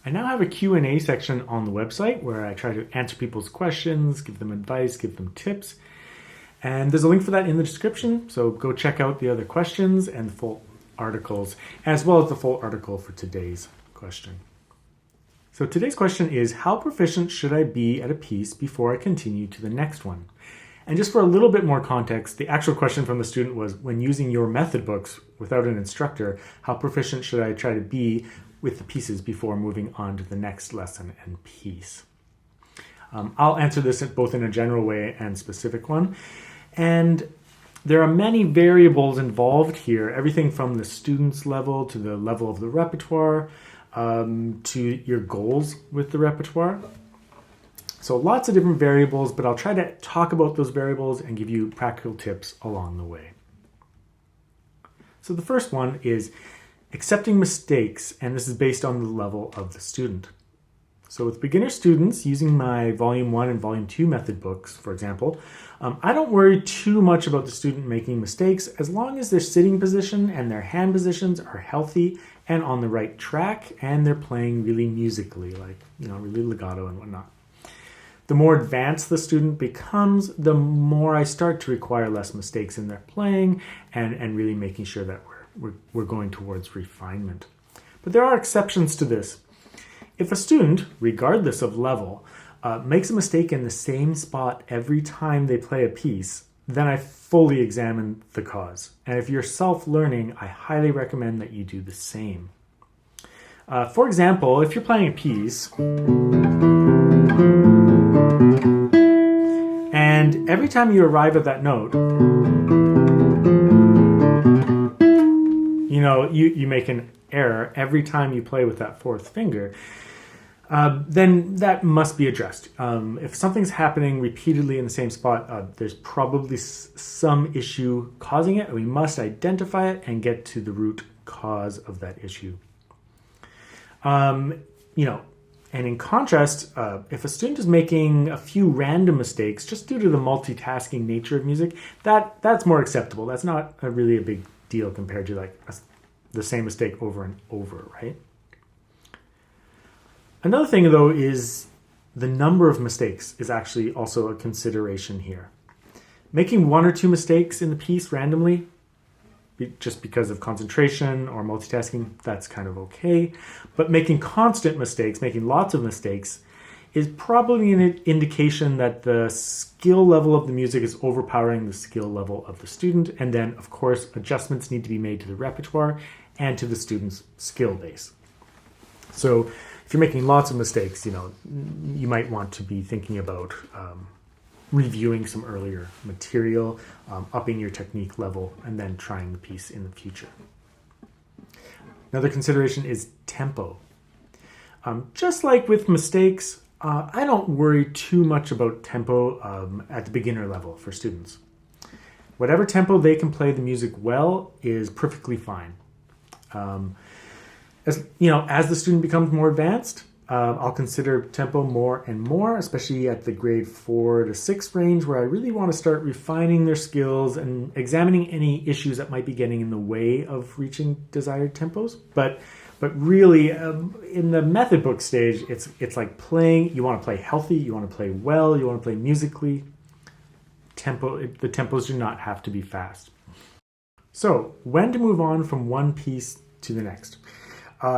I now have a Q&A section on the website where I try to answer people's questions, give them advice, give them tips. And there's a link for that in the description, so go check out the other questions and the full articles, as well as the full article for today's question. So today's question is, how proficient should I be at a piece before I continue to the next one? And just for a little bit more context, the actual question from the student was, when using your method books without an instructor, how proficient should I try to be with the pieces before moving on to the next lesson and piece? I'll answer this both in a general way and specific one. And there are many variables involved here, everything from the student's level to the level of the repertoire, to your goals with the repertoire. So lots of different variables, but I'll try to talk about those variables and give you practical tips along the way. So the first one is accepting mistakes, and this is based on the level of the student. So with beginner students, using my Volume 1 and Volume 2 method books, for example, I don't worry too much about the student making mistakes as long as their sitting position and their hand positions are healthy and on the right track, and they're playing really musically, like, really legato and whatnot. The more advanced the student becomes, the more I start to require less mistakes in their playing and really making sure that we're going towards refinement. But there are exceptions to this. If a student, regardless of level, makes a mistake in the same spot every time they play a piece, then I fully examine the cause. And if you're self-learning, I highly recommend that you do the same. For example, if you're playing a piece, and every time you arrive at that note, you make an error every time you play with that fourth finger, then that must be addressed. If something's happening repeatedly in the same spot, there's probably some issue causing it. We must identify it and get to the root cause of that issue. And in contrast, if a student is making a few random mistakes just due to the multitasking nature of music, that's more acceptable. That's not really a big deal compared to the same mistake over and over, right? Another thing, though, is the number of mistakes is actually also a consideration here. Making one or two mistakes in the piece randomly, just because of concentration or multitasking, that's kind of okay. But making constant mistakes, making lots of mistakes, is probably an indication that the skill level of the music is overpowering the skill level of the student. And then, of course, adjustments need to be made to the repertoire and to the student's skill base. So if you're making lots of mistakes, you might want to be thinking about reviewing some earlier material, upping your technique level, and then trying the piece in the future. Another consideration is tempo. Just like with mistakes, I don't worry too much about tempo at the beginner level for students. Whatever tempo they can play the music well is perfectly fine. As the student becomes more advanced, I'll consider tempo more and more, especially at the grade 4 to 6 range, where I really want to start refining their skills and examining any issues that might be getting in the way of reaching desired tempos. But really, in the method book stage, it's like playing. You want to play healthy, you want to play well, you want to play musically. The tempos do not have to be fast. So when to move on from one piece to the next?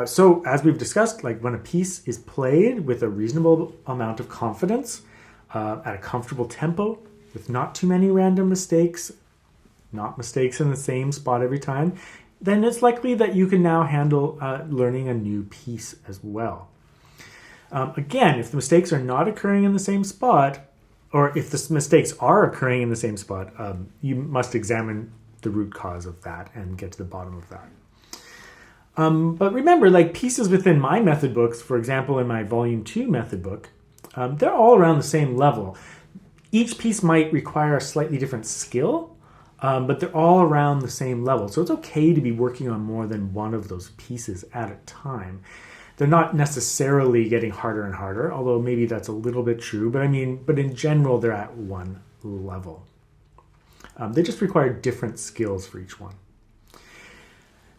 So as we've discussed, when a piece is played with a reasonable amount of confidence, at a comfortable tempo, with not too many random mistakes, not mistakes in the same spot every time, then it's likely that you can now handle learning a new piece as well. Again, if the mistakes are not occurring in the same spot, or if the mistakes are occurring in the same spot, you must examine the root cause of that and get to the bottom of that. But remember, pieces within my method books, for example, in my Volume 2 method book, they're all around the same level. Each piece might require a slightly different skill, but they're all around the same level. So it's okay to be working on more than one of those pieces at a time. They're not necessarily getting harder and harder, although maybe that's a little bit true. But in general, they're at one level. They just require different skills for each one.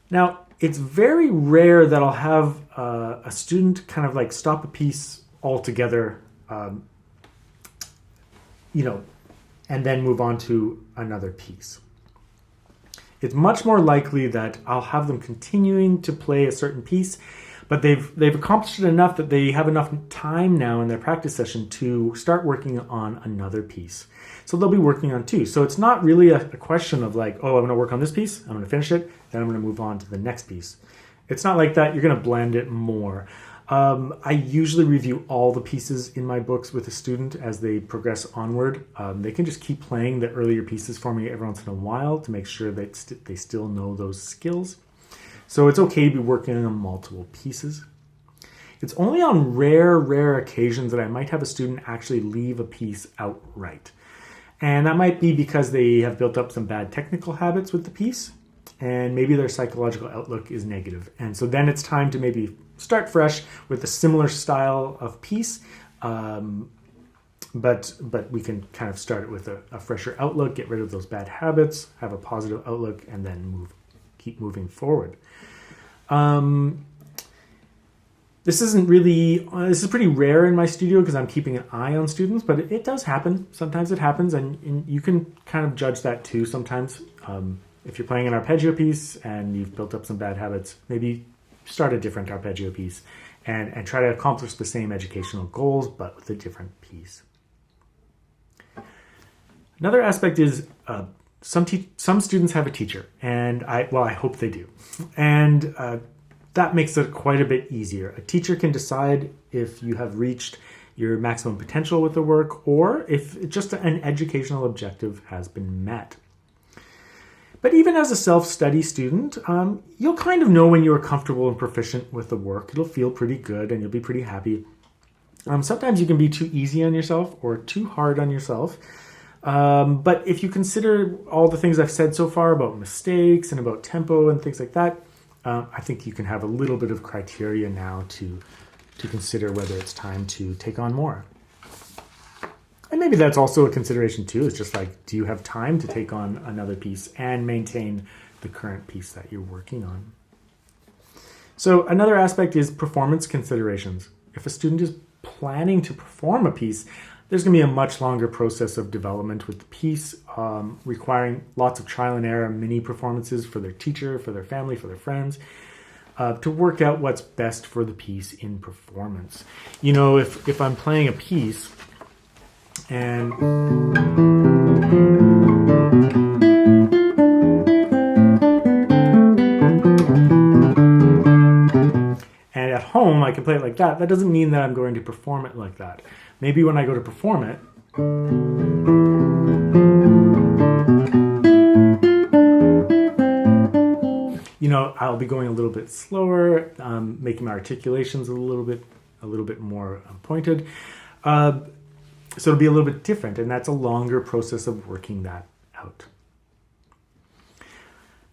Now, it's very rare that I'll have a student kind of like stop a piece altogether, and then move on to another piece. It's much more likely that I'll have them continuing to play a certain piece, but they've accomplished it enough that they have enough time now in their practice session to start working on another piece. So they'll be working on two. So it's not really a question of like, oh, I'm going to work on this piece, I'm going to finish it, then I'm going to move on to the next piece. It's not like that. You're going to blend it more. I usually review all the pieces in my books with a student as they progress onward. They can just keep playing the earlier pieces for me every once in a while to make sure that they still know those skills. So it's okay to be working on multiple pieces. It's only on rare occasions that I might have a student actually leave a piece outright. And that might be because they have built up some bad technical habits with the piece, and maybe their psychological outlook is negative. And so then it's time to maybe start fresh with a similar style of piece, but we can kind of start it with a fresher outlook, get rid of those bad habits, have a positive outlook, and then keep moving forward. This is pretty rare in my studio because I'm keeping an eye on students, but it does happen. Sometimes it happens, and you can kind of judge that too sometimes. If you're playing an arpeggio piece and you've built up some bad habits, maybe start a different arpeggio piece and try to accomplish the same educational goals, but with a different piece. Another aspect is some students have a teacher, and I hope they do. And that makes it quite a bit easier. A teacher can decide if you have reached your maximum potential with the work or if just an educational objective has been met. But even as a self-study student, you'll kind of know when you're comfortable and proficient with the work. It'll feel pretty good and you'll be pretty happy. Sometimes you can be too easy on yourself or too hard on yourself. But if you consider all the things I've said so far about mistakes and about tempo and things like that, I think you can have a little bit of criteria now to consider whether it's time to take on more. And maybe that's also a consideration too. It's just like, do you have time to take on another piece and maintain the current piece that you're working on? So another aspect is performance considerations. If a student is planning to perform a piece, there's going to be a much longer process of development with the piece, requiring lots of trial and error, mini performances for their teacher, for their family, for their friends, to work out what's best for the piece in performance. You know, if I'm playing a piece and at home I can play it like that, that doesn't mean that I'm going to perform it like that. Maybe when I go to perform it, I'll be going a little bit slower, making my articulations a little bit more pointed. So it'll be a little bit different, and that's a longer process of working that out.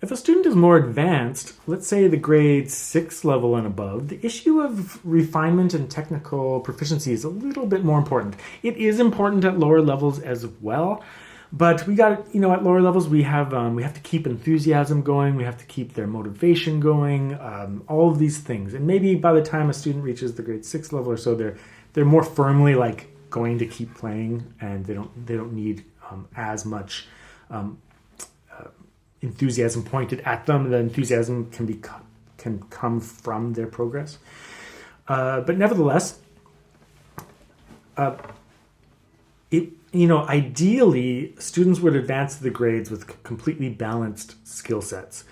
If a student is more advanced, let's say the grade 6 level and above, the issue of refinement and technical proficiency is a little bit more important. It is important at lower levels as well, but we got, at lower levels we have to keep enthusiasm going, we have to keep their motivation going, all of these things. And maybe by the time a student reaches the grade 6 level or so, they're more firmly like going to keep playing, and they don't need as much enthusiasm pointed at them. The enthusiasm can come from their progress, but nevertheless, ideally students would advance the grades with completely balanced skill sets.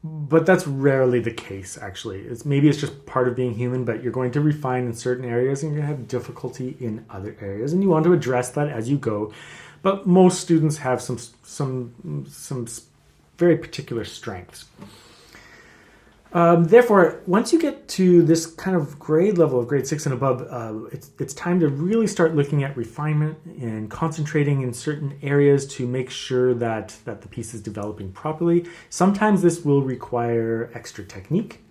But that's rarely the case, actually. Maybe it's just part of being human, but you're going to refine in certain areas and you're going to have difficulty in other areas, and you want to address that as you go. But most students have some very particular strengths. Therefore, once you get to this kind of grade level of grade 6 and above, it's time to really start looking at refinement and concentrating in certain areas to make sure that the piece is developing properly. Sometimes this will require extra technique.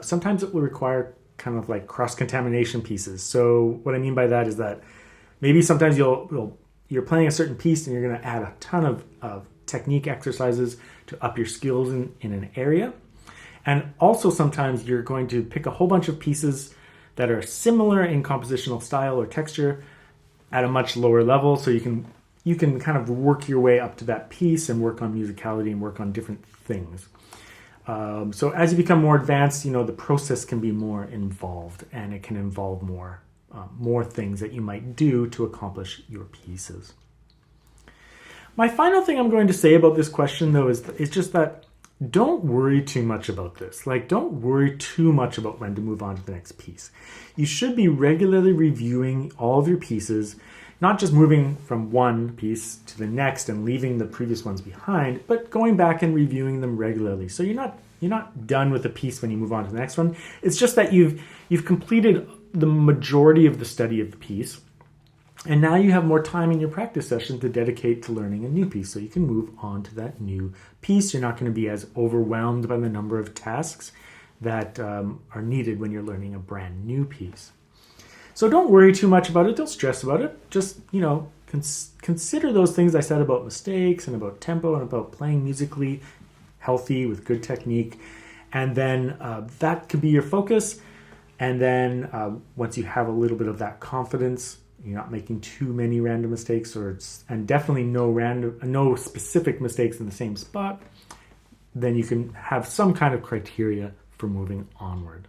Sometimes it will require kind of like cross-contamination pieces. So what I mean by that is that maybe sometimes you're playing a certain piece and you're going to add a ton of technique exercises to up your skills in an area. And also sometimes you're going to pick a whole bunch of pieces that are similar in compositional style or texture at a much lower level, so you can kind of work your way up to that piece and work on musicality and work on different things. So as you become more advanced, the process can be more involved, and it can involve more things that you might do to accomplish your pieces. My final thing I'm going to say about this question, though, is just that don't worry too much about this. Don't worry too much about when to move on to the next piece. You should be regularly reviewing all of your pieces, not just moving from one piece to the next and leaving the previous ones behind, but going back and reviewing them regularly. So you're not done with the piece when you move on to the next one. It's just that you've completed the majority of the study of the piece, and now you have more time in your practice session to dedicate to learning a new piece, so you can move on to that new piece. You're not going to be as overwhelmed by the number of tasks that are needed when you're learning a brand new piece. So don't worry too much about it. Don't stress about it. Just, consider those things I said about mistakes and about tempo and about playing musically healthy with good technique. And then that could be your focus. And then once you have a little bit of that confidence, you're not making too many random mistakes, and definitely no specific mistakes in the same spot, then you can have some kind of criteria for moving onward.